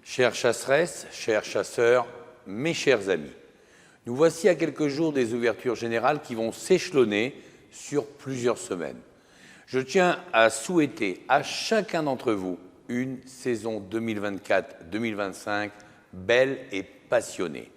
Chères chasseresses, chers chasseurs, mes chers amis, nous voici à quelques jours des ouvertures générales qui vont s'échelonner sur plusieurs semaines. Je tiens à souhaiter à chacun d'entre vous une saison 2024-2025 belle et passionnée.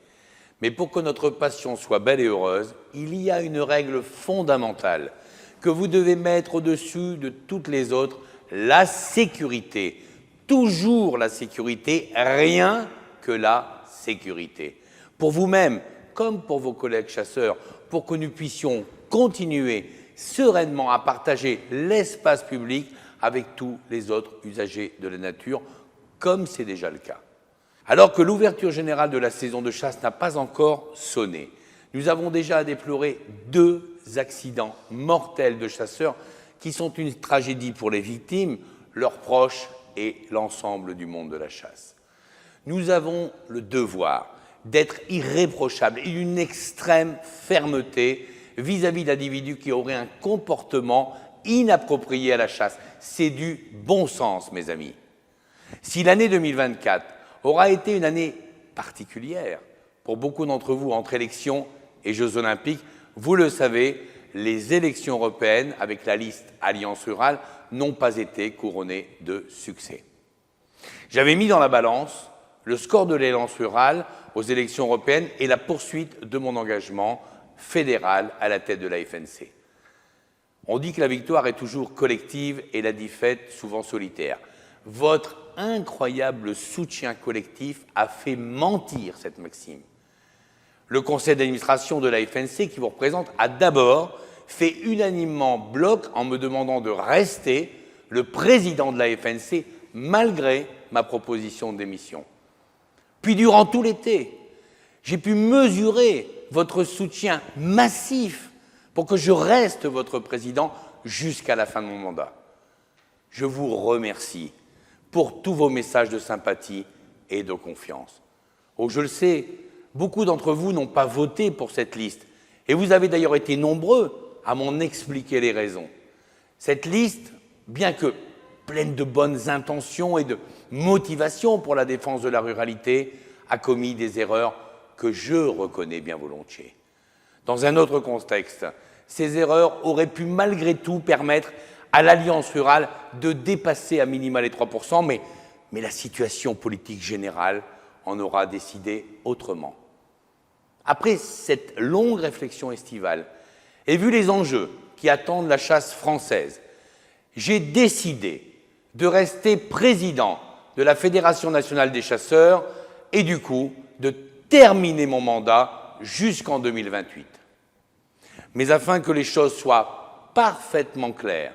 Mais pour que notre passion soit belle et heureuse, il y a une règle fondamentale que vous devez mettre au-dessus de toutes les autres, la sécurité. Toujours la sécurité, rien que la sécurité. Pour vous-même, comme pour vos collègues chasseurs, pour que nous puissions continuer sereinement à partager l'espace public avec tous les autres usagers de la nature, comme c'est déjà le cas. Alors que l'ouverture générale de la saison de chasse n'a pas encore sonné, nous avons déjà à déplorer 2 accidents mortels de chasseurs qui sont une tragédie pour les victimes, leurs proches et l'ensemble du monde de la chasse. Nous avons le devoir d'être irréprochables et d'une extrême fermeté vis-à-vis d'individus qui auraient un comportement inapproprié à la chasse. C'est du bon sens, mes amis. Si l'année 2024 aura été une année particulière pour beaucoup d'entre vous entre élections et Jeux Olympiques, vous le savez, les élections européennes avec la liste Alliance Rurale n'ont pas été couronnées de succès. J'avais mis dans la balance le score de l'Alliance Rurale aux élections européennes et la poursuite de mon engagement fédéral à la tête de la FNC. On dit que la victoire est toujours collective et la défaite souvent solitaire. Votre incroyable soutien collectif a fait mentir cette maxime. Le conseil d'administration de la FNC, qui vous représente, a d'abord fait unanimement bloc en me demandant de rester le président de la FNC malgré ma proposition de démission. Puis durant tout l'été, j'ai pu mesurer votre soutien massif pour que je reste votre président jusqu'à la fin de mon mandat. Je vous remercie pour tous vos messages de sympathie et de confiance. Oh, je le sais, beaucoup d'entre vous n'ont pas voté pour cette liste et vous avez d'ailleurs été nombreux à m'en expliquer les raisons. Cette liste, bien que pleine de bonnes intentions et de motivation pour la défense de la ruralité, a commis des erreurs que je reconnais bien volontiers. Dans un autre contexte, ces erreurs auraient pu malgré tout permettre à l'Alliance Rurale de dépasser à minima les 3%, mais la situation politique générale en aura décidé autrement. Après cette longue réflexion estivale, et vu les enjeux qui attendent la chasse française, j'ai décidé de rester président de la Fédération nationale des chasseurs et du coup de terminer mon mandat jusqu'en 2028. Mais afin que les choses soient parfaitement claires,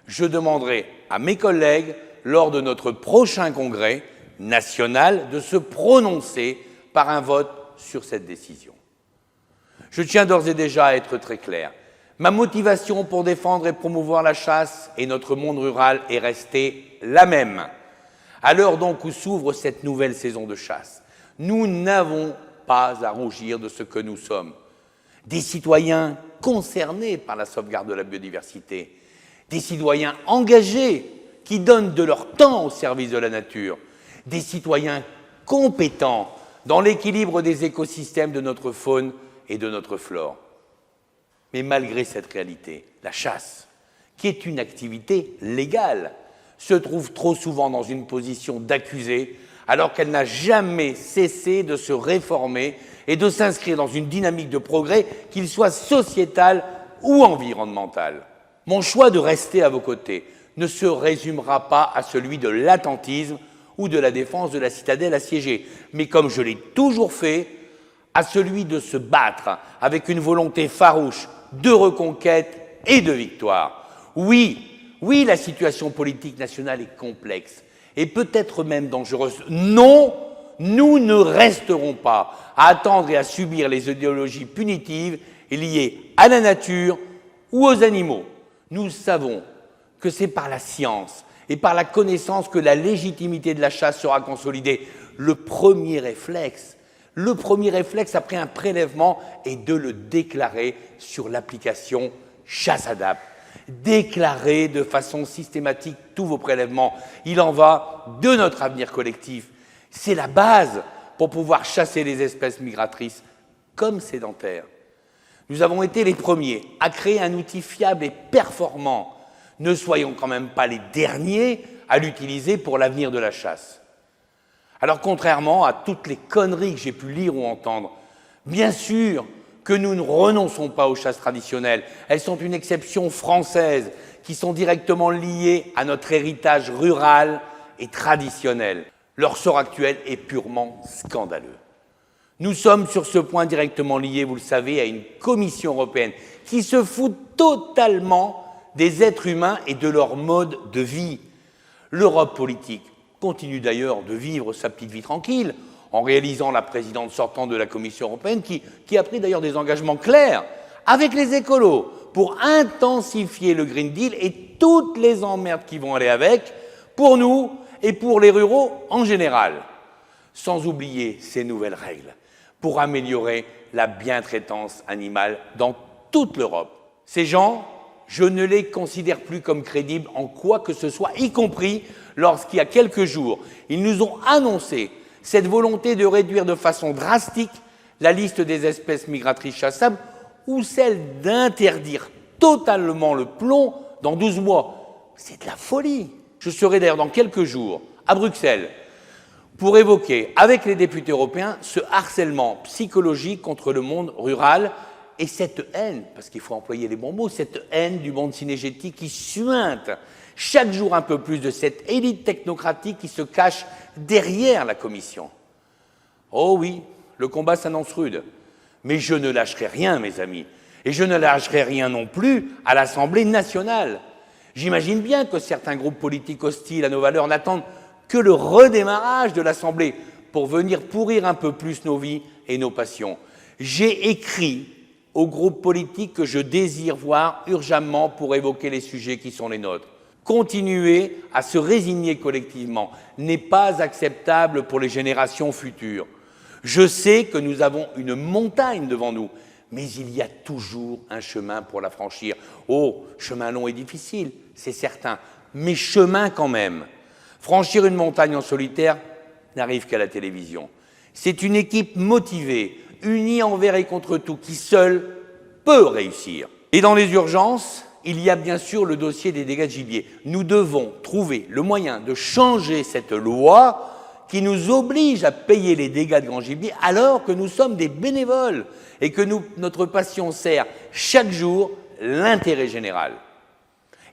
je demanderai à mes collègues, lors de notre prochain congrès national, de se prononcer par un vote sur cette décision. Je tiens d'ores et déjà à être très clair. Ma motivation pour défendre et promouvoir la chasse et notre monde rural est restée la même. À l'heure donc où s'ouvre cette nouvelle saison de chasse, nous n'avons pas à rougir de ce que nous sommes. Des citoyens concernés par la sauvegarde de la biodiversité, des citoyens engagés qui donnent de leur temps au service de la nature, des citoyens compétents dans l'équilibre des écosystèmes de notre faune et de notre flore. Mais malgré cette réalité, la chasse, qui est une activité légale, se trouve trop souvent dans une position d'accusé, alors qu'elle n'a jamais cessé de se réformer et de s'inscrire dans une dynamique de progrès, qu'il soit sociétal ou environnemental. Mon choix de rester à vos côtés ne se résumera pas à celui de l'attentisme ou de la défense de la citadelle assiégée, mais comme je l'ai toujours fait, à celui de se battre avec une volonté farouche de reconquête et de victoire. Oui, la situation politique nationale est complexe et peut-être même dangereuse. Non, nous ne resterons pas à attendre et à subir les idéologies punitives liées à la nature ou aux animaux. Nous savons que c'est par la science et par la connaissance que la légitimité de la chasse sera consolidée. Le premier réflexe après un prélèvement est de le déclarer sur l'application ChasseAdapt. Déclarez de façon systématique tous vos prélèvements. Il en va de notre avenir collectif, C'est la base pour pouvoir chasser les espèces migratrices comme sédentaires. Nous avons été les premiers à créer un outil fiable et performant. Ne soyons quand même pas les derniers à l'utiliser pour l'avenir de la chasse. Alors, contrairement à toutes les conneries que j'ai pu lire ou entendre, bien sûr que nous ne renonçons pas aux chasses traditionnelles. Elles sont une exception française qui sont directement liées à notre héritage rural et traditionnel. Leur sort actuel est purement scandaleux. Nous sommes sur ce point directement liés, vous le savez, à une Commission européenne qui se fout totalement des êtres humains et de leur mode de vie. L'Europe politique continue d'ailleurs de vivre sa petite vie tranquille en réalisant la présidente sortante de la Commission européenne qui a pris d'ailleurs des engagements clairs avec les écolos pour intensifier le Green Deal et toutes les emmerdes qui vont aller avec pour nous et pour les ruraux en général. Sans oublier ces nouvelles règles pour améliorer la bientraitance animale dans toute l'Europe. Ces gens, je ne les considère plus comme crédibles en quoi que ce soit, y compris lorsqu'il y a quelques jours, ils nous ont annoncé cette volonté de réduire de façon drastique la liste des espèces migratrices chassables ou celle d'interdire totalement le plomb dans 12 mois. C'est de la folie. Je serai d'ailleurs dans quelques jours à Bruxelles pour évoquer avec les députés européens ce harcèlement psychologique contre le monde rural et cette haine, parce qu'il faut employer les bons mots, cette haine du monde cynégétique qui suinte chaque jour un peu plus de cette élite technocratique qui se cache derrière la Commission. Oh oui, le combat s'annonce rude, mais je ne lâcherai rien, mes amis, et je ne lâcherai rien non plus à l'Assemblée nationale. J'imagine bien que certains groupes politiques hostiles à nos valeurs n'attendent que le redémarrage de l'Assemblée pour venir pourrir un peu plus nos vies et nos passions. J'ai écrit aux groupes politiques que je désire voir urgemment pour évoquer les sujets qui sont les nôtres. Continuer à se résigner collectivement n'est pas acceptable pour les générations futures. Je sais que nous avons une montagne devant nous, mais il y a toujours un chemin pour la franchir. Oh, chemin long et difficile, c'est certain, mais chemin quand même. Franchir une montagne en solitaire n'arrive qu'à la télévision. C'est une équipe motivée, unie envers et contre tout, qui seule peut réussir. Et dans les urgences, il y a bien sûr le dossier des dégâts de gibier. Nous devons trouver le moyen de changer cette loi qui nous oblige à payer les dégâts de grand gibier alors que nous sommes des bénévoles et que notre passion sert chaque jour l'intérêt général.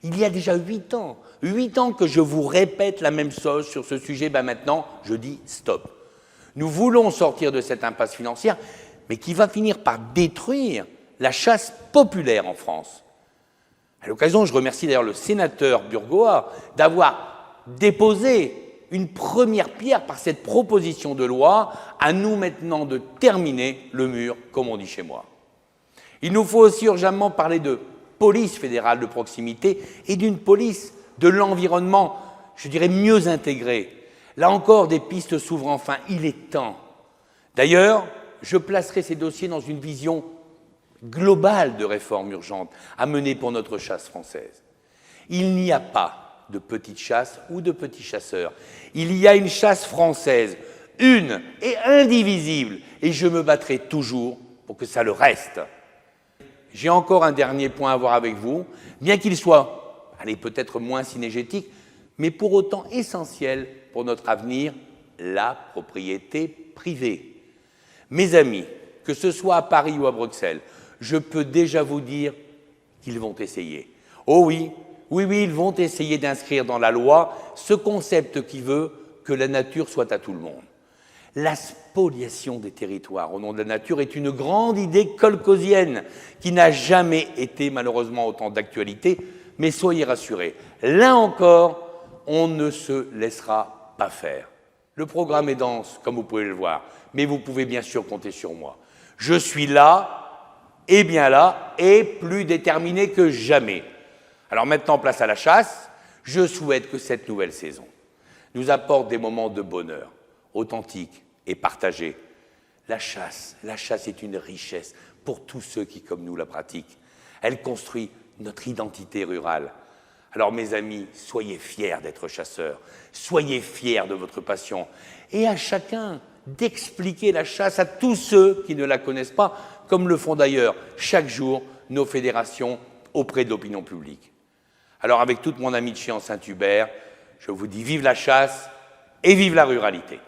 Il y a déjà 8 ans que je vous répète la même chose sur ce sujet, maintenant je dis stop. Nous voulons sortir de cette impasse financière, mais qui va finir par détruire la chasse populaire en France. À l'occasion, je remercie d'ailleurs le sénateur Burgoa d'avoir déposé une première pierre par cette proposition de loi, à nous maintenant de terminer le mur, comme on dit chez moi. Il nous faut aussi urgemment parler de police fédérale de proximité et d'une police de l'environnement, je dirais, mieux intégrée. Là encore, des pistes s'ouvrent enfin, il est temps. D'ailleurs, je placerai ces dossiers dans une vision globale de réforme urgente à mener pour notre chasse française. Il n'y a pas de petite chasse ou de petits chasseurs. Il y a une chasse française, une et indivisible, et je me battrai toujours pour que ça le reste. J'ai encore un dernier point à voir avec vous, bien qu'il soit, peut-être moins cynégétique, mais pour autant essentiel pour notre avenir, la propriété privée. Mes amis, que ce soit à Paris ou à Bruxelles, je peux déjà vous dire qu'ils vont essayer. Oh oui, ils vont essayer d'inscrire dans la loi ce concept qui veut que la nature soit à tout le monde. La spoliation des territoires au nom de la nature est une grande idée kolkhosienne qui n'a jamais été malheureusement autant d'actualité, mais soyez rassurés, là encore, on ne se laissera pas faire. Le programme est dense, comme vous pouvez le voir, mais vous pouvez bien sûr compter sur moi. Je suis là, et bien là, et plus déterminé que jamais. Alors maintenant, place à la chasse. Je souhaite que cette nouvelle saison nous apporte des moments de bonheur, authentiques et partagés. La chasse est une richesse pour tous ceux qui, comme nous, la pratiquent. Elle construit notre identité rurale. Alors mes amis, soyez fiers d'être chasseurs, soyez fiers de votre passion, et à chacun d'expliquer la chasse à tous ceux qui ne la connaissent pas, comme le font d'ailleurs chaque jour nos fédérations auprès de l'opinion publique. Alors avec toute mon amitié en Saint-Hubert, je vous dis vive la chasse et vive la ruralité.